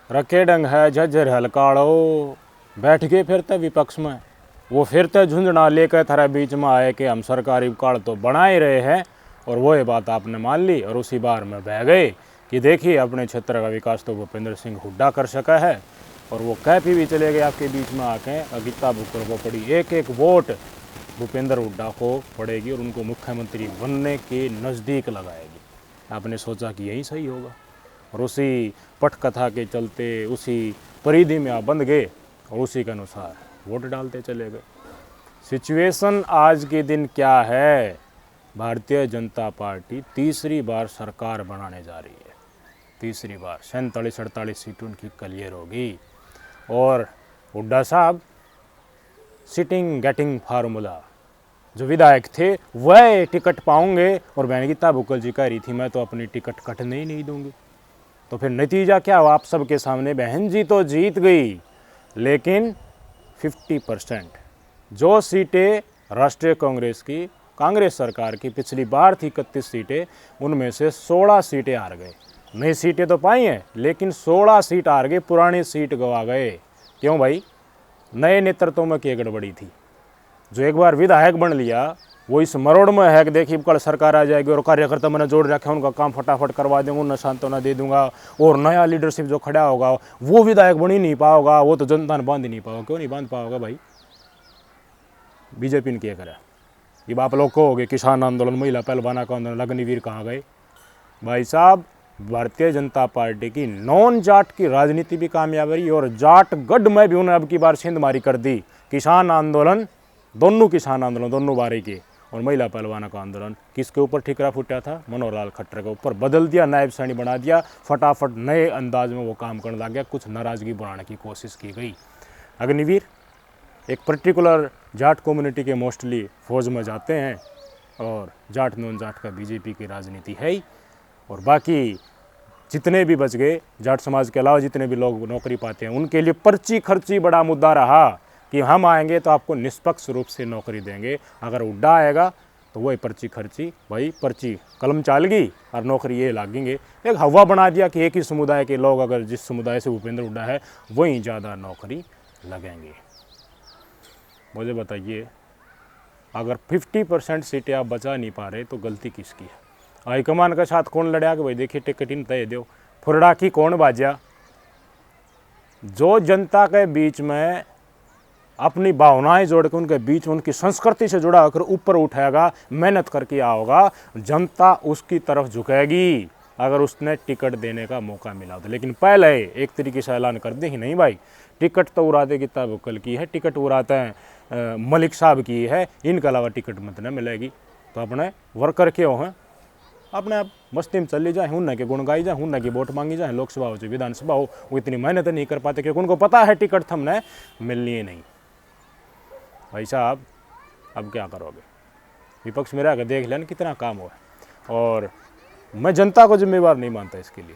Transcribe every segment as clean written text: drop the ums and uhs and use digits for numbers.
रखे डंग है झज्जर हलकाड़ो बैठ गए फिरते विपक्ष में। वो फिरते झुंझुना लेकर थारा बीच में आए कि हम सरकारी काल तो बना ही रहे हैं, और वो ये बात आपने मान ली और उसी बार में बह गए कि देखिए अपने क्षेत्र का विकास तो भूपेंद्र सिंह हुड्डा कर सका है। और वो कह भी चले गए आपके बीच में आके अगिता बुकर को पड़ी एक एक वोट भूपेंद्र हुड्डा को पड़ेगी और उनको मुख्यमंत्री बनने के नज़दीक लगाएगी। आपने सोचा कि यही सही होगा और उसी पटकथा के चलते उसी परिधि में आप बंध गए और उसी के अनुसार वोट डालते चले गए। सिचुएशन आज के दिन क्या है? भारतीय जनता पार्टी तीसरी बार सरकार बनाने जा रही है। तीसरी बार 47-48 सीटों की क्लियर होगी और हुड्डा साहब सिटिंग गेटिंग फार्मूला जो विधायक थे वह टिकट पाऊंगे और बहन गीता बुक्कल जी कह रही थी मैं तो अपनी टिकट कटने ही नहीं दूंगी। तो फिर नतीजा क्या हुआ आप सबके सामने? बहन जी तो जीत गई लेकिन 50% जो सीटें राष्ट्रीय कांग्रेस की कांग्रेस सरकार की पिछली बार थी 31 सीटें, उनमें से 16 सीटें हार गए। नई सीटें तो पाई हैं लेकिन 16 सीट हार गए, पुरानी सीट गवा गए। क्यों भाई? नए नेतृत्व में क्या गड़बड़ी थी? जो एक बार विधायक बन लिया वो इस मरोड़ में है कि देखिए कल सरकार आ जाएगी और कार्यकर्ता मैंने जोड़ रखे उनका काम फटाफट करवा दूंगा, उन्हें सांत्वना दे दूंगा और नया लीडरशिप जो खड़ा होगा वो विधायक बन ही नहीं पाओगा, वो तो जनता ने बांध ही नहीं पाओगा। क्यों नहीं बांध पाओगा भाई? बीजेपी ने क्या करा? ये आप लोग कहोगे किसान आंदोलन, महिला पहलवाना का आंदोलन, अग्निवीर कहाँ गए? भाई साहब भारतीय जनता पार्टी की नॉन जाट की राजनीति भी कामयाब रही और जाट गढ़ में भी उन्होंने अब की बार सेंधमारी कर दी। किसान आंदोलन, दोनों किसान आंदोलन दोनों बारे के, और महिला पहलवाना का आंदोलन किसके ऊपर ठिकरा फूटा था? मनोहर लाल खट्टर के ऊपर। बदल दिया, नायब सैनी बना दिया, फटाफट नए अंदाज में वो काम करने लग गया। कुछ नाराज़गी बढ़ाने की कोशिश की गई। अग्निवीर एक पर्टिकुलर जाट कम्युनिटी के मोस्टली फौज में जाते हैं और जाट नॉन जाट का बीजेपी की राजनीति है ही, और बाकी जितने भी बच गए जाट समाज के अलावा जितने भी लोग नौकरी पाते हैं उनके लिए पर्ची खर्ची बड़ा मुद्दा रहा कि हम आएंगे तो आपको निष्पक्ष रूप से नौकरी देंगे, अगर हुड्डा आएगा तो वही पर्ची खर्ची, वही पर्ची कलम चाल गई और नौकरी ये लागेंगे। एक हवा बना दिया कि एक ही समुदाय के लोग अगर जिस समुदाय से भूपेंद्र हुड्डा है वहीं ज़्यादा नौकरी लगेंगे। मुझे बताइए अगर 50% सीटें आप बचा नहीं पा रहे तो गलती किसकी है? हाईकमान के साथ कौन लड़ा कि भाई देखिए टिकट इन तय दो? फुरड़ा की कौन बाजा? जो जनता के बीच में अपनी भावनाएं जोड़ के उनके बीच में उनकी संस्कृति से जुड़ा होकर ऊपर उठाएगा, मेहनत करके आओगा, जनता उसकी तरफ झुकेगी अगर उसने टिकट देने का मौका मिला तो। लेकिन पहले एक तरीके से ऐलान कर दे ही नहीं भाई टिकट तो उड़ाते गीता बुक्कल की है, टिकट उड़ाते हैं मलिक साहब की है, इनके अलावा टिकट मत न मिलेगी। तो अपने वर्कर क्यों हैं? अपने आप मस्ती में चली जाए, हुन्ना के गुण गाई जाए, हुन्ना की वोट मांगी जाए, लोकसभा हो चाहे विधानसभा हो, वो इतनी मेहनत नहीं कर पाते क्योंकि उनको पता है टिकट हमने मिलनी ही नहीं। भाई साहब अब क्या करोगे? विपक्ष में रह कर देख लेना कितना काम हुआ है। और मैं जनता को जिम्मेवार नहीं मानता इसके लिए,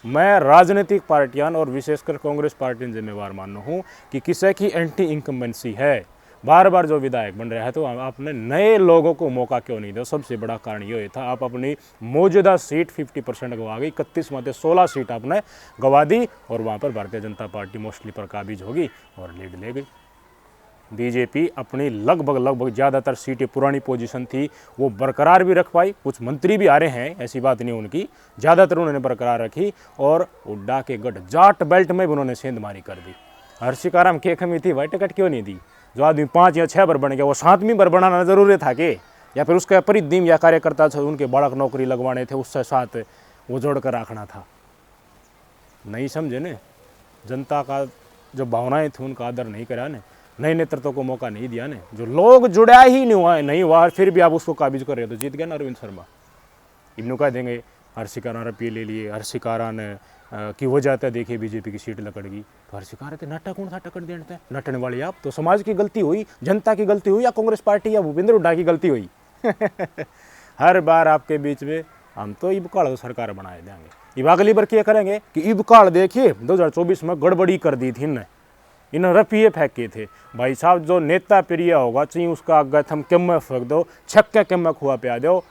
मैं राजनीतिक पार्टियां और विशेषकर कांग्रेस पार्टी जिम्मेवार मान रहा हूँ कि किसी की एंटी इनकम्बेंसी है, बार बार जो विधायक बन रहा है तो आपने नए लोगों को मौका क्यों नहीं दिया? सबसे बड़ा कारण ये था आप अपनी मौजूदा सीट 50% गवा गई, 31 में 16 सीट आपने गवा दी और वहाँ पर भारतीय जनता पार्टी मोस्टली पर काबिज होगी और लीड ले गई। बीजेपी अपनी लगभग ज़्यादातर सीटें पुरानी पोजीशन थी वो बरकरार भी रख पाई, कुछ मंत्री भी आ रहे हैं ऐसी बात नहीं उनकी, ज़्यादातर उन्होंने बरकरार रखी और हुड्डा के गढ़ जाट बेल्ट में भी उन्होंने सेंधमारी कर दी। हर्षिकाराम के कमी थी भाई टिकट क्यों नहीं दी? जो आदमी 5 या 6 बार बन गया वो 7वीं बार बनाना जरूरी था कि, या फिर उसका परिधि या कार्यकर्ता उनके बालक नौकरी लगवाने थे उससे साथ वो जोड़ कर रखना था? नहीं समझे ने? जनता का जो भावनाएं थी उनका आदर नहीं करा ने, नए नेतृत्व को मौका नहीं दिया ने, जो लोग जुड़ा ही नहीं हुआ फिर भी आप उसको काबिज कर रहे हो तो जीत गया ना अरविंद शर्मा। इब्नू कह देंगे हर्षिकारा रुपये ले लिए, हर्षिकारा ने की वजह था देखिए बीजेपी की सीट लकड़ गई, तो हर्षिकारा थे नाटक कौन था टिकट देते हैं? नटने वाले आप तो समाज की गलती हुई, जनता की गलती हुई या कांग्रेस पार्टी या भूपेंद्र हुड्डा की गलती हुई? हर बार आपके बीच में हम तो इबकाड़ सरकार बनाए देंगे। इब अगली बार क्या करेंगे कि इबकाड़ देखिए 2024 में गड़बड़ी कर दी थी इन्हें रफिए फेंके थे। भाई साहब जो नेता प्रिय होगा चाहिए उसका अगर हम कम में फेंक दो, छक्के कम में खुआ पिया दो,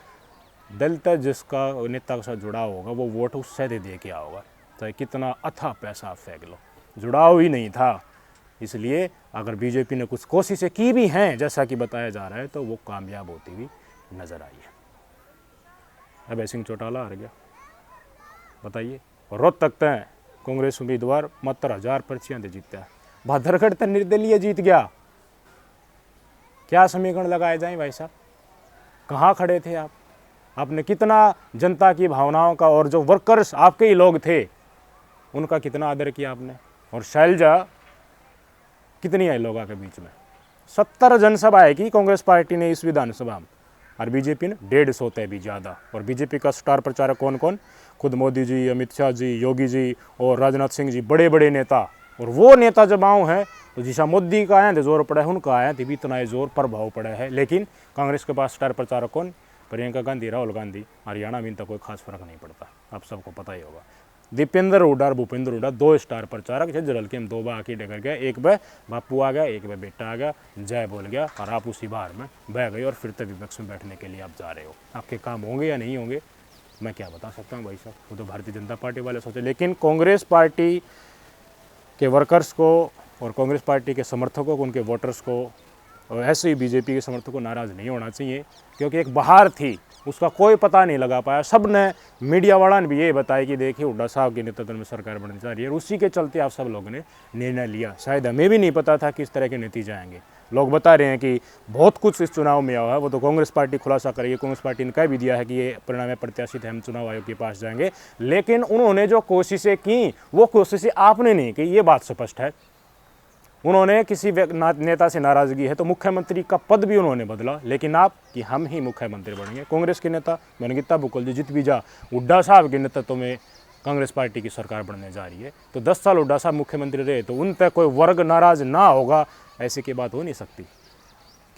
दलित जिसका नेता के साथ जुड़ा होगा वो वोट उससे दे के आओगा। चाहे कितना अथाह पैसा फेंक लो, जुड़ाव ही नहीं था। इसलिए अगर बीजेपी ने कुछ कोशिशें की भी हैं जैसा कि बताया जा रहा है तो वो कामयाब होती हुई नजर आई है। अभय सिंह चौटाला हार गया, बताइए। रोहतक तक कांग्रेस उम्मीदवार मात्र 1000 पर्चियां दे जीता है। भादरगढ़ तक निर्दलीय जीत गया। क्या समीकरण लगाए जाए भाई साहब, कहाँ खड़े थे आप? आपने कितना जनता की भावनाओं का, और जो वर्कर्स आपके ही लोग थे उनका कितना आदर किया आपने। और शैलजा कितनी आई लोगों के बीच में, 70 जनसभाएं की कांग्रेस पार्टी ने इस विधानसभा में, और बीजेपी ने 150 तय भी ज़्यादा। और बीजेपी का स्टार प्रचारक कौन कौन? खुद मोदी जी, अमित शाह जी, योगी जी और राजनाथ सिंह जी, बड़े बड़े नेता। और वो नेता जब आऊँ हैं तो जिसा मोदी का आया जोर पड़ा है, उनका आया भी इतना ही जोर प्रभाव पड़ा है। लेकिन कांग्रेस के पास स्टार प्रचारक कौन? प्रियंका गांधी, राहुल गांधी। हरियाणा में इनका कोई खास फर्क नहीं पड़ता, आप सबको पता ही होगा। दीपेंद्र हुड्डा और भूपेंद्र हुड्डा 2 स्टार प्रचारक थे। जरल के हम 2 बार आके डगर गए, एक बार बापू आ गया, एक बार बेटा आ गया, जय बोल गया और आप उसी बार में बह गए और फिर तक विपक्ष में बैठने के लिए आप जा रहे हो। आपके काम होंगे या नहीं होंगे मैं क्या बता सकता हूँ भाई साहब, वो तो भारतीय जनता पार्टी वाले सोचे। लेकिन कांग्रेस पार्टी के वर्कर्स को और कांग्रेस पार्टी के समर्थकों को, उनके वोटर्स को, और ऐसे ही बीजेपी के समर्थकों को नाराज़ नहीं होना चाहिए, क्योंकि एक बहार थी उसका कोई पता नहीं लगा पाया। सब ने, मीडिया वाला ने भी ये बताया कि देखिए हुड्डा साहब के नेतृत्व में सरकार बननी जा रही है, और उसी के चलते आप सब लोगों ने निर्णय लिया। शायद हमें भी नहीं पता था किस तरह के नतीजे आएंगे। लोग बता रहे हैं कि बहुत कुछ इस चुनाव में आया है, वो तो कांग्रेस पार्टी खुलासा करेगी। कांग्रेस पार्टी ने कह भी दिया है कि ये परिणाम प्रत्याशित है, हम चुनाव आयोग के पास जाएंगे। लेकिन उन्होंने जो कोशिशें की वो कोशिशें आपने नहीं की, ये बात स्पष्ट है। उन्होंने किसी नेता से नाराज़गी है तो मुख्यमंत्री का पद भी उन्होंने बदला, लेकिन आप कि हम ही मुख्यमंत्री बनेंगे। कांग्रेस के नेता गीता बुक्कल जी जित भी जा, हुड्डा साहब के नेतृत्व में कांग्रेस पार्टी की सरकार बनने जा रही है, तो 10 साल हुड्डा साहब मुख्यमंत्री रहे तो उन पर कोई वर्ग नाराज ना होगा, ऐसी की बात हो नहीं सकती।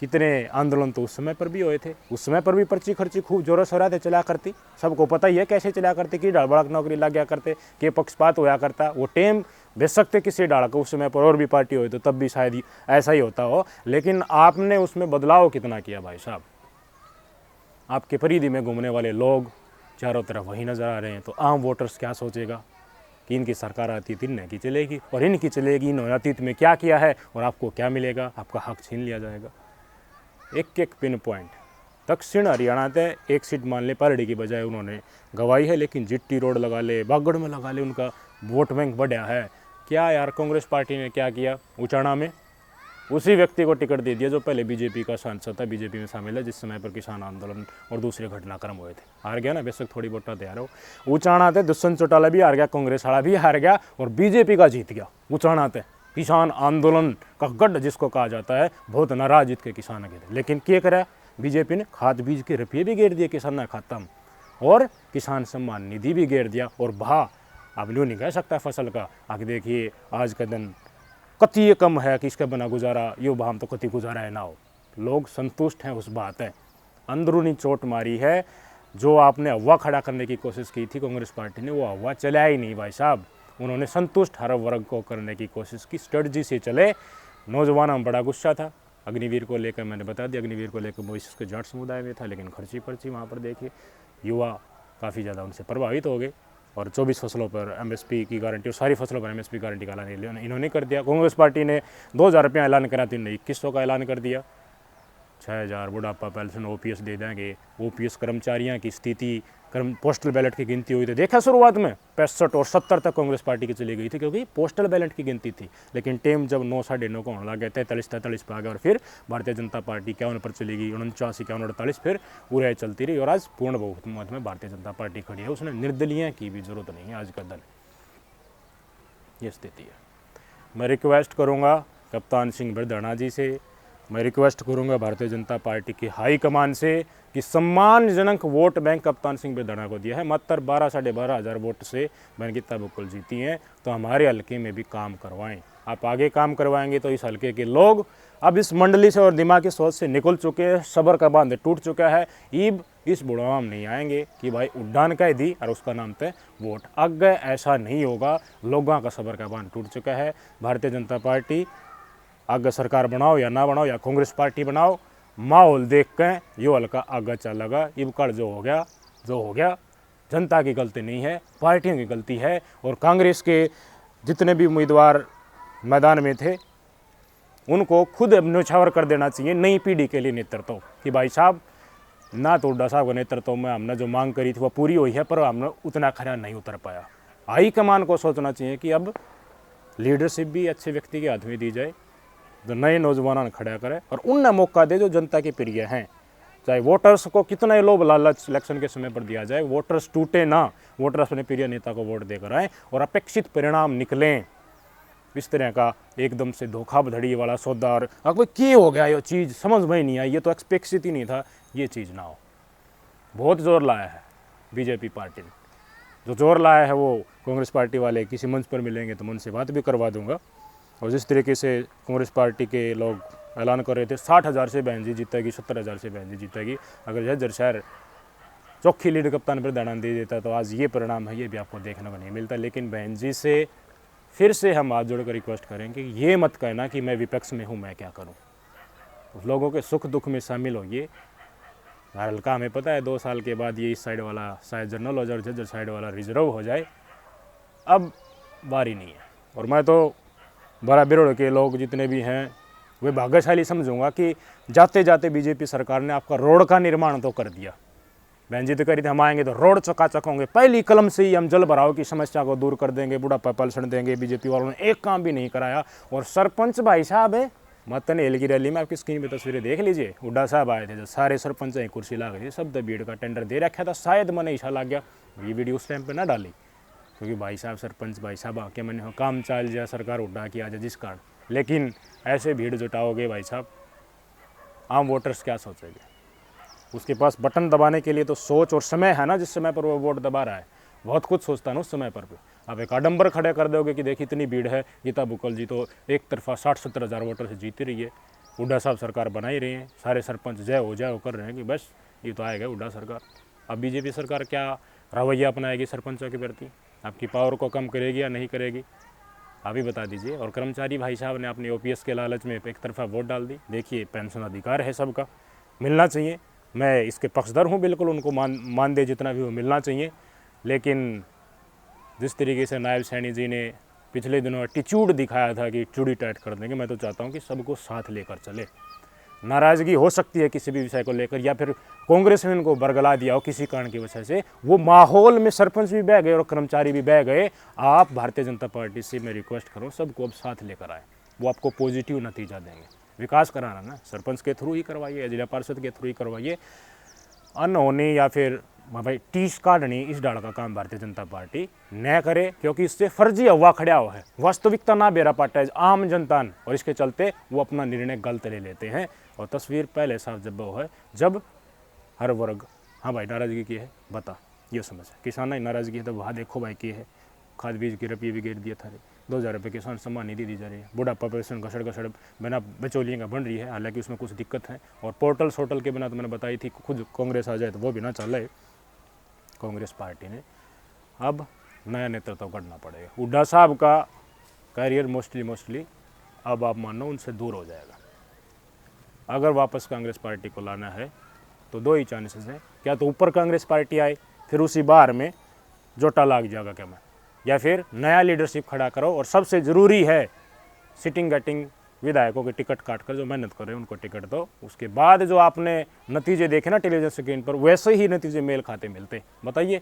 कितने आंदोलन तो उस समय पर भी हुए थे, उस समय पर भी पर्ची खर्ची खूब जोरों शोरों से चला करती। सबको पता ही है कैसे चला करती, कि डालबड़क नौकरी लग गया करते, कि पक्षपात होया करता। वो टेम बेच सकते किसी डाल को, उस समय पर और भी पार्टी हुई तो तब भी शायद ऐसा ही होता हो। लेकिन आपने उसमें बदलाव कितना किया भाई साहब। आपके परिधि में घूमने वाले लोग चारों तरफ वही नज़र आ रहे हैं, तो आम वोटर्स क्या सोचेगा कि इनकी सरकार आती है इनकी चलेगी और इनकी चलेगी, इन्होंने अतीत में क्या किया है और आपको क्या मिलेगा, आपका हक छीन लिया जाएगा। एक एक पिन पॉइंट दक्षिण हरियाणा तय एक सीट मान ले पारडी की बजाय उन्होंने गवाई है, लेकिन जिट्टी रोड लगा ले, बागड़ में लगा ले, उनका वोट बैंक बढ़ा है। क्या यार कांग्रेस पार्टी ने क्या किया? उचाना में उसी व्यक्ति को टिकट दे दिया जो पहले बीजेपी का सांसद था, बीजेपी में शामिल है, जिस समय पर किसान आंदोलन और दूसरे घटनाक्रम हुए थे। हार गया ना, बेशक थोड़ी वोटा तैयार हो। उचाना थे दुष्यंत चौटाला भी हार गया, कांग्रेस वाला भी हार गया और बीजेपी का जीत गया। उचाना थे किसान आंदोलन का गढ़ जिसको कहा जाता है, बहुत नाराज जीत के किसान गए थे। लेकिन क्या करा बीजेपी ने? खाद बीज के रुपये भी गेर दिए किसान खत्म, और किसान सम्मान निधि भी गेर दिया। और भा अब यूँ नहीं कह सकता फसल का, आगे देखिए आज का दिन कति ये कम है कि इसका बना गुजारा, यो भाम तो कति गुजारा है ना हो। लोग संतुष्ट हैं उस बात है। अंदरूनी चोट मारी है, जो आपने हवा खड़ा करने की कोशिश की थी कांग्रेस पार्टी ने, वो हवा चला ही नहीं भाई साहब। उन्होंने संतुष्ट हर वर्ग को करने की कोशिश की, स्ट्रेटजी से चले। नौजवानों में बड़ा गुस्सा था, अग्निवीर को लेकर मैंने बता दिया, अग्निवीर को लेकर मॉरिशस के जाट समुदाय में था, लेकिन खर्ची पर्ची वहाँ पर देखिए युवा काफ़ी ज़्यादा उनसे प्रभावित हो गए। और 24 फसलों पर एमएसपी की गारंटी और सारी फसलों पर एमएसपी गारंटी का ऐलान इन्होंने कर दिया। कांग्रेस पार्टी ने 2000 रुपया ऐलान करा तो इन्होंने 2100 का ऐलान कर दिया। 6000 बुढ़ापा पेंशन ओपीएस दे देंगे। ओपीएस कर्मचारियों की स्थिति, पोस्टल बैलेट की गिनती हुई तो देखा शुरुआत में 65 और 70 तक कांग्रेस पार्टी की चली गई थी, क्योंकि पोस्टल बैलेट की गिनती थी। लेकिन टेम जब 9 साढ़े 9 को होने लग गया, 43 पर आ गया, और फिर भारतीय जनता पार्टी 51 पर चली गई, 49, 51, 48, फिर पूरे चलती रही। और आज पूर्ण बहुमत में भारतीय जनता पार्टी खड़ी है। उसने निर्दलीय की भी जरूरत नहीं है आज का दल, ये स्थिति है। मैं रिक्वेस्ट करूँगा कप्तान सिंह बिरधाना जी से, मैं रिक्वेस्ट करूंगा भारतीय जनता पार्टी की हाईकमान से कि सम्मानजनक वोट बैंक कप्तान सिंह बिरधाना को दिया है। मात्र 12 साढ़े 12 हज़ार वोट से गीता बुक्कल जीती हैं, तो हमारे हल्के में भी काम करवाएं। आप आगे काम करवाएंगे तो इस हल्के के लोग अब इस मंडली से और दिमागी सोच से निकल चुके हैं, सबर का बांध टूट चुका है। ईब इस बुढ़ावा में नहीं आएंगे कि भाई उड्डान कह दी और उसका नाम तय वोट। आगे ऐसा नहीं होगा, लोगों का सबर का बांध टूट चुका है। भारतीय जनता पार्टी आगे सरकार बनाओ या ना बनाओ, या कांग्रेस पार्टी बनाओ, माहौल देख के यो हल्का आगे चलेगा। इब कल जो हो गया जनता की गलती नहीं है, पार्टियों की गलती है। और कांग्रेस के जितने भी उम्मीदवार मैदान में थे उनको खुद न्यौछावर कर देना चाहिए नई पीढ़ी के लिए नेतृत्व कि भाई साहब ना तो हुड्डा साहब के नेतृत्व में हमने जो मांग करी थी वह पूरी हुई है, पर हमने उतना खरा नहीं उतर पाया। हाईकमान को सोचना चाहिए कि अब लीडरशिप भी अच्छे व्यक्ति के हाथ में दी जाए, जो नए नौजवान खड़ा करे और उन्हें मौका दे जो जनता के प्रिय हैं। चाहे वोटर्स को कितना ही लोभ लालच इलेक्शन के समय पर दिया जाए, वोटर्स टूटे ना, वोटर्स अपने प्रिय नेता को वोट देकर आए और अपेक्षित परिणाम निकलें। इस तरह का एकदम से धोखाधड़ी वाला सौदा और अब क्या हो गया, ये चीज़ समझ में ही नहीं आई, ये तो एक्सपेक्सित ही नहीं था, ये चीज़ ना हो। बहुत जोर लाया है बीजेपी पार्टी ने, जो जोर लाया है वो कांग्रेस पार्टी वाले किसी मंच पर मिलेंगे तो मैं उनसे बात भी करवा दूंगा। और जिस तरीके से कांग्रेस पार्टी के लोग ऐलान कर रहे थे 60,000 से बहन जी जीतेगी, 70,000 से बहन जी जीतेगी, अगर जज्जर शहर चौखी लीड कप्तान पर दाना दे देता तो आज ये परिणाम है, ये भी आपको देखने को नहीं मिलता। लेकिन बहन जी से फिर से हम हाथ जोड़कर रिक्वेस्ट करेंगे कि ये मत कहना कि मैं विपक्ष में हूँ, मैं क्या करूँ। उस लोगों के सुख दुख में शामिल होइए। हल्का हमें पता है 2 साल के बाद ये इस साइड वाला शायद जनरल हो जाए और जज्जर साइड वाला रिजर्व हो जाए, अब बारी नहीं है। और मैं तो बड़ा बिरोड़ के लोग जितने भी हैं वे भाग्यशाली समझूंगा कि जाते जाते बीजेपी सरकार ने आपका रोड का निर्माण तो कर दिया। बहन जी तो करी थी हम आएंगे तो रोड चकाचक होंगे, पहली कलम से ही हम जल भराव की समस्या को दूर कर देंगे, बुढ़ापा पेंशन देंगे। बीजेपी वालों ने एक काम भी नहीं कराया। और सरपंच भाई साहब है मतन हेल की रैली में आपकी स्क्रीन पे तस्वीरें देख लीजिए, हुड्डा साहब आए थे, जो सारे सरपंच एक कुर्सी ला गई थी, सब भीड़ का टेंडर दे रखा था। शायद मैंने ईशा लग गया ये वीडियो उस टाइम पे ना डाली, क्योंकि भाई साहब सरपंच भाई साहब आके मैंने काम चाल जाए सरकार हुड्डा की आ जाए जिस कारण। लेकिन ऐसे भीड़ जुटाओगे भाई साहब, आम वोटर्स क्या सोचेंगे? उसके पास बटन दबाने के लिए तो सोच और समय है ना, जिस समय पर वो वोट दबा रहा है, बहुत कुछ सोचता है ना उस समय पर भी। आप एक आडंबर खड़े कर दोगे कि देखिए इतनी भीड़ है, गीता बुकल जी तो एक तरफा 60-70 हज़ार वोटर से जीती रही है, हुड्डा साहब सरकार बना ही रही है, सारे सरपंच जय हो कर रहे हैं कि बस ये तो आएगा हुड्डा सरकार। अब बीजेपी सरकार क्या रवैया अपनाएगी सरपंचों के प्रति, आपकी पावर को कम करेगी या नहीं करेगी, आप ही बता दीजिए। और कर्मचारी भाई साहब ने अपने ओपीएस के लालच में एक तरफा वोट डाल दी। देखिए पेंशन अधिकार है सबका, मिलना चाहिए, मैं इसके पक्षधर हूँ बिल्कुल, उनको मान दे जितना भी वो मिलना चाहिए। लेकिन जिस तरीके से नायब सैनी जी ने पिछले दिनों एटीट्यूड दिखाया था कि चूड़ी टाइट कर देंगे, मैं तो चाहता हूँ कि सबको साथ लेकर चले। नाराज़गी हो सकती है किसी भी विषय को लेकर, या फिर कांग्रेस ने उनको बरगला दिया हो किसी कारण की वजह से, वो माहौल में सरपंच भी बह गए और कर्मचारी भी बह गए। आप भारतीय जनता पार्टी से मैं रिक्वेस्ट करूँ सबको अब साथ लेकर आए, वो आपको पॉजिटिव नतीजा देंगे। विकास कराना ना सरपंच के थ्रू ही करवाइए, जिला पार्षद के थ्रू ही करवाइए। अनहोनी या फिर भाई टीस काटनी इस डाल का काम भारतीय जनता पार्टी न करे, क्योंकि इससे फर्जी हवा खड़ा हुआ है, वास्तविकता ना बेरा पाटा है आम जनता, और इसके चलते वो अपना निर्णय गलत ले लेते हैं। और तस्वीर पहले साफ जब वो है जब हर वर्ग हाँ भाई नाराज़गी की है, बता ये समझ किसान ही नाराज़गी है तो वहाँ देखो भाई की है, खाद बीज की रुपये भी गिर दिए था, 2,000 रुपये किसान सम्मान निधि दी जा रही है, बुढ़ापा पेंशन घसड़ बिना बिचौलियों का बन रही है, हालांकि उसमें कुछ दिक्कत है। और पोर्टल सोटल के बिना तो मैंने बताई थी, खुद कांग्रेस आ जाए तो वो भी ना चल रहे। कांग्रेस पार्टी ने अब नया नेतृत्व करना पड़ेगा। हुड्डा साहब का कैरियर मोस्टली अब आप मानो उनसे दूर हो जाएगा। अगर वापस कांग्रेस पार्टी को लाना है तो 2 ही चांसेस हैं, क्या तो ऊपर कांग्रेस पार्टी आए फिर उसी बार में जोटा लाग जाएगा क्या मैं, या फिर नया लीडरशिप खड़ा करो। और सबसे ज़रूरी है सिटिंग गेटिंग विधायकों के टिकट काट कर जो मेहनत कर रहे हैं उनको टिकट दो। उसके बाद जो आपने नतीजे देखे ना टेलीविजन स्क्रीन पर, वैसे ही नतीजे मेल खाते मिलते। बताइए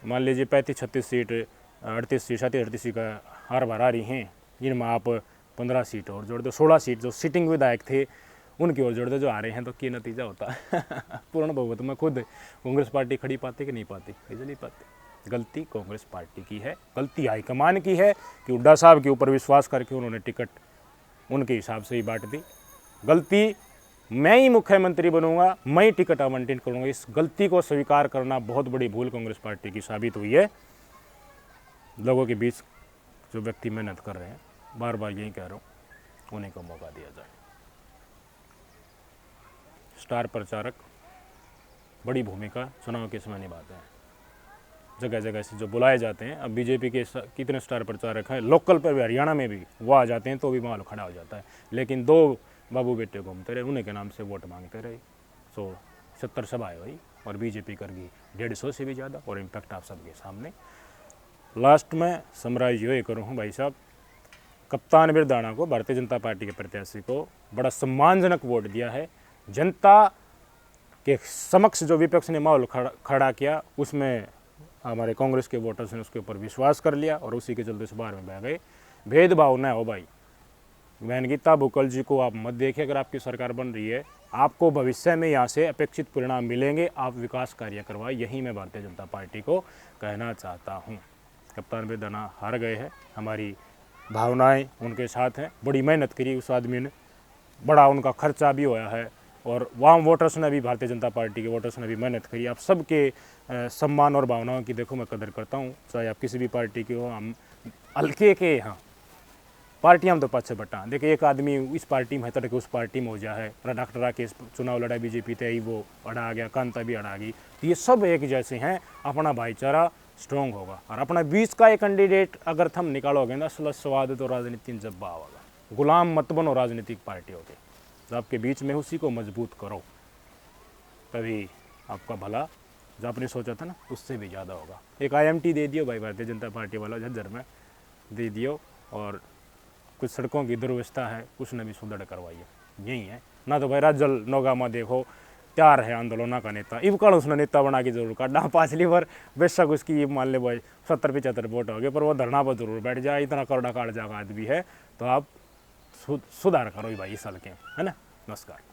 मान लीजिए 35-36 सीट 38 सीट 37-38 सीट का हार बार आ रही हैं, जिनमें आप 15 सीट और जोड़ दो, 16 सीट जो सिटिंग विधायक थे उनकी ओर जोड़ दो जो आ रहे हैं, तो क्या नतीजा होता है पूर्ण बहुमत में खुद कांग्रेस पार्टी खड़ी पाती कि नहीं पाती, कैसे नहीं पाती। गलती कांग्रेस पार्टी की है, गलती हाईकमान की है कि हुड्डा साहब के ऊपर विश्वास करके उन्होंने टिकट उनके हिसाब से ही बांट दी। गलती मैं ही मुख्यमंत्री बनूंगा, मैं ही टिकट आवंटन करूंगा, इस गलती को स्वीकार करना बहुत बड़ी भूल कांग्रेस पार्टी की साबित हुई है। लोगों के बीच जो व्यक्ति मेहनत कर रहे हैं, बार बार यही कह रहा हूँ, उन्हीं को मौका दिया जाए। स्टार प्रचारक बड़ी भूमिका चुनाव के समय निभाते हैं, जगह जगह से जो बुलाए जाते हैं। अब बीजेपी के कितने स्टार प्रचारक हैं, लोकल पर भी, हरियाणा में भी वो आ जाते हैं तो भी माहौल खड़ा हो जाता है। लेकिन 2 बाबू बेटे घूमते रहे, उन्हीं के नाम से वोट मांगते रहे, 70 सभा है भाई। और बीजेपी करेगी 150 से भी ज़्यादा, और इम्पैक्ट आप सबके सामने। लास्ट में समराइज ये करूँ भाई साहब, कप्तान बिरदाना को, भारतीय जनता पार्टी के प्रत्याशी को बड़ा सम्मानजनक वोट दिया है। जनता के समक्ष जो विपक्ष ने माहौल खड़ा किया, उसमें हमारे कांग्रेस के वोटर्स ने उसके ऊपर विश्वास कर लिया और उसी के चलते इस बार में बह गए। भेदभाव न हो भाई। बहन गीता बुकल जी को आप मत देखिए, अगर आपकी सरकार बन रही है, आपको भविष्य में यहाँ से अपेक्षित परिणाम मिलेंगे, आप विकास कार्य करवाए, यही मैं भारतीय जनता पार्टी को कहना चाहता हूँ। कप्तान बिरदाना हार गए हैं, हमारी भावनाएं उनके साथ हैं। बड़ी मेहनत करी उस आदमी ने, बड़ा उनका खर्चा भी होया है, और वहाँ वोटर्स ने भी, भारतीय जनता पार्टी के वोटर्स ने भी मेहनत करी। आप सबके सम्मान और भावनाओं की देखो मैं कदर करता हूँ, चाहे आप किसी भी पार्टी के हो। हम हल्के के यहाँ पार्टियाँ तो पाछे बटा, देखिए एक आदमी इस पार्टी में है तो उस पार्टी में हो जा है। डॉक्टर राकेश चुनाव लड़ा बीजेपी ते ही वो अड़ा आ गया, कांता भी अड़ा गई। ये सब एक जैसे हैं, अपना भाईचारा स्ट्रॉन्ग होगा। और अपना बीच का एक कैंडिडेट अगर तुम निकालोगे ना, असला स्वाद तो राजनीति में जब होगा। गुलाम मत बनो राजनीतिक पार्टियों के, जो आपके बीच में उसी को मजबूत करो, तभी आपका भला जो आपने सोचा था ना उससे भी ज़्यादा होगा। एक IMT दे दियो भाई भारतीय जनता पार्टी वाला, झज्जर में दे दियो, और कुछ सड़कों की दुर्व्यवस्था है उसने भी सुधार करवाइए। यही है ना। तो भाई राजल नोगा में देखो तैयार है आंदोलन का नेता, इब कल उसने नेता बना के जरूर काटा। पाछली बार बेशक उसकी मान ले भाई 70-75 वोट हो गए, पर वो धरना पर जरूर बैठ जाए। इतना करोड़ा काट जाएगा आदमी है, तो आप सुधार करो भाई इस साल के, है ना। नमस्कार।